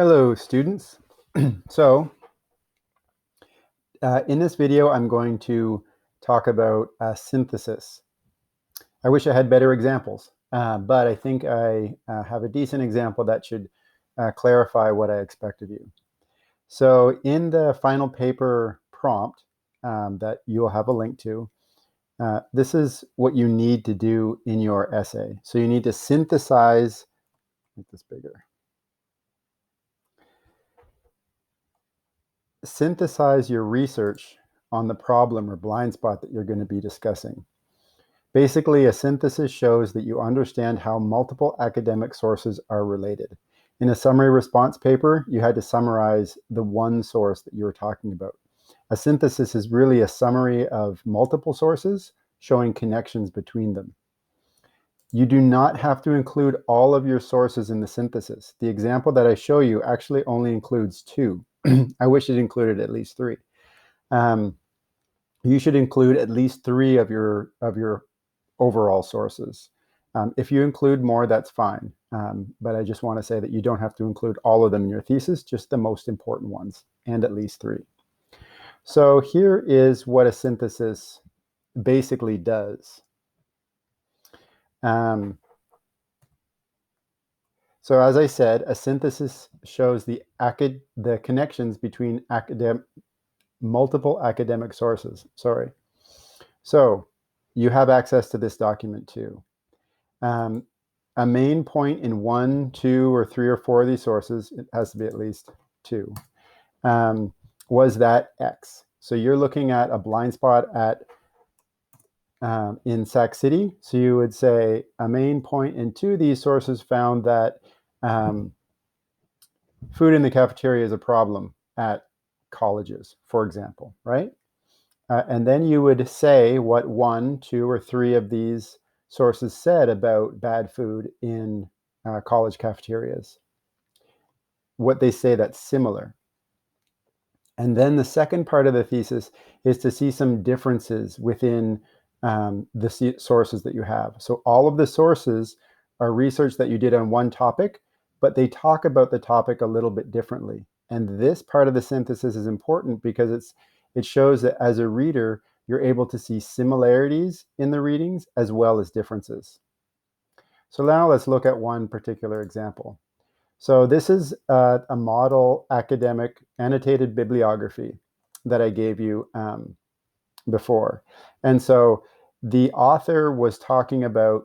Hello, students. So, in this video, I'm going to talk about synthesis. I wish I had better examples, but I think I have a decent example that should clarify what I expect of you. So, in the final paper prompt that you'll have a link to, this is what you need to do in your essay. So, you need to synthesize, make this bigger. Synthesize your research on the problem or blind spot that you're going to be discussing. Basically, a synthesis shows that you understand how multiple academic sources are related. In a summary response paper, you had to summarize the one source that you were talking about. A synthesis is really a summary of multiple sources showing connections between them. You do not have to include all of your sources in the synthesis. The example that I show you actually only includes 2. I wish it included at least 3. You should include at least 3 of your overall sources. If you include more, that's fine. But I just want to say that you don't have to include all of them in your thesis, just the most important ones, and at least 3. So here is what a synthesis basically does. So as I said, a synthesis shows the connections between multiple academic sources. So you have access to this document too. A main point in 1, 2, or 3 or 4 of these sources, it has to be at least 2, was that X. So you're looking at a blind spot in Sac City. So you would say a main point in 2 of these sources found that food in the cafeteria is a problem at colleges, for example, right? And then you would say what 1, 2, or 3 of these sources said about bad food in college cafeterias. What they say that's similar. And then the second part of the thesis is to see some differences within the sources that you have. So all of the sources are research that you did on one topic, but they talk about the topic a little bit differently. And this part of the synthesis is important because it shows that as a reader, you're able to see similarities in the readings as well as differences. So now let's look at one particular example. So this is a model academic annotated bibliography that I gave you before. And so the author was talking about,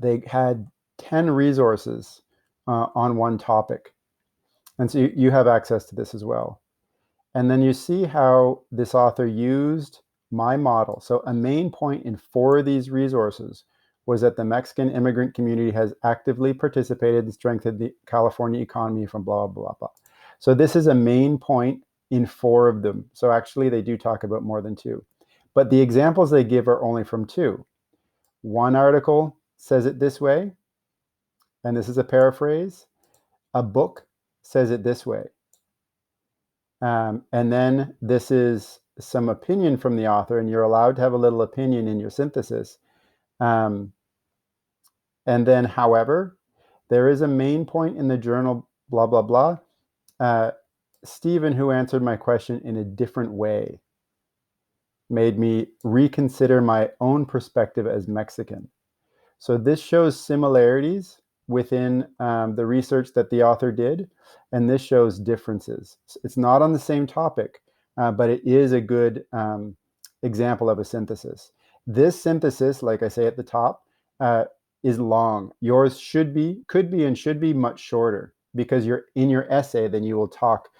they had 10 resources on one topic. And so you have access to this as well. And then you see how this author used my model. So a main point in 4 of these resources was that the Mexican immigrant community has actively participated and strengthened the California economy from blah, blah, blah. So this is a main point in 4 of them. So actually they do talk about more than 2. But the examples they give are only from 2. One article says it this way, and this is a paraphrase. A book says it this way. And then this is some opinion from the author, and you're allowed to have a little opinion in your synthesis. And then, however, there is a main point in the journal, blah, blah, blah. Stephen, who answered my question in a different way, made me reconsider my own perspective as Mexican. So this shows similarities within the research that the author did, and this shows differences. It's not on the same topic, but it is a good example of a synthesis. This synthesis, like I say at the top, is long. Yours could be, and should be much shorter, because you're in your essay, then you will talk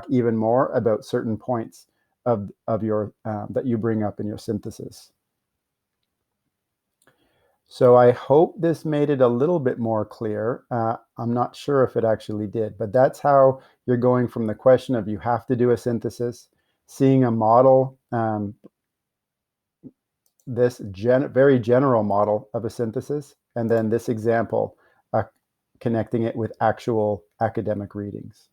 even more about certain points of your that you bring up in your synthesis. So I hope this made it a little bit more clear. I'm not sure if it actually did, but that's how you're going from the question of you have to do a synthesis, seeing a model, this very general model of a synthesis, and then this example, connecting it with actual academic readings.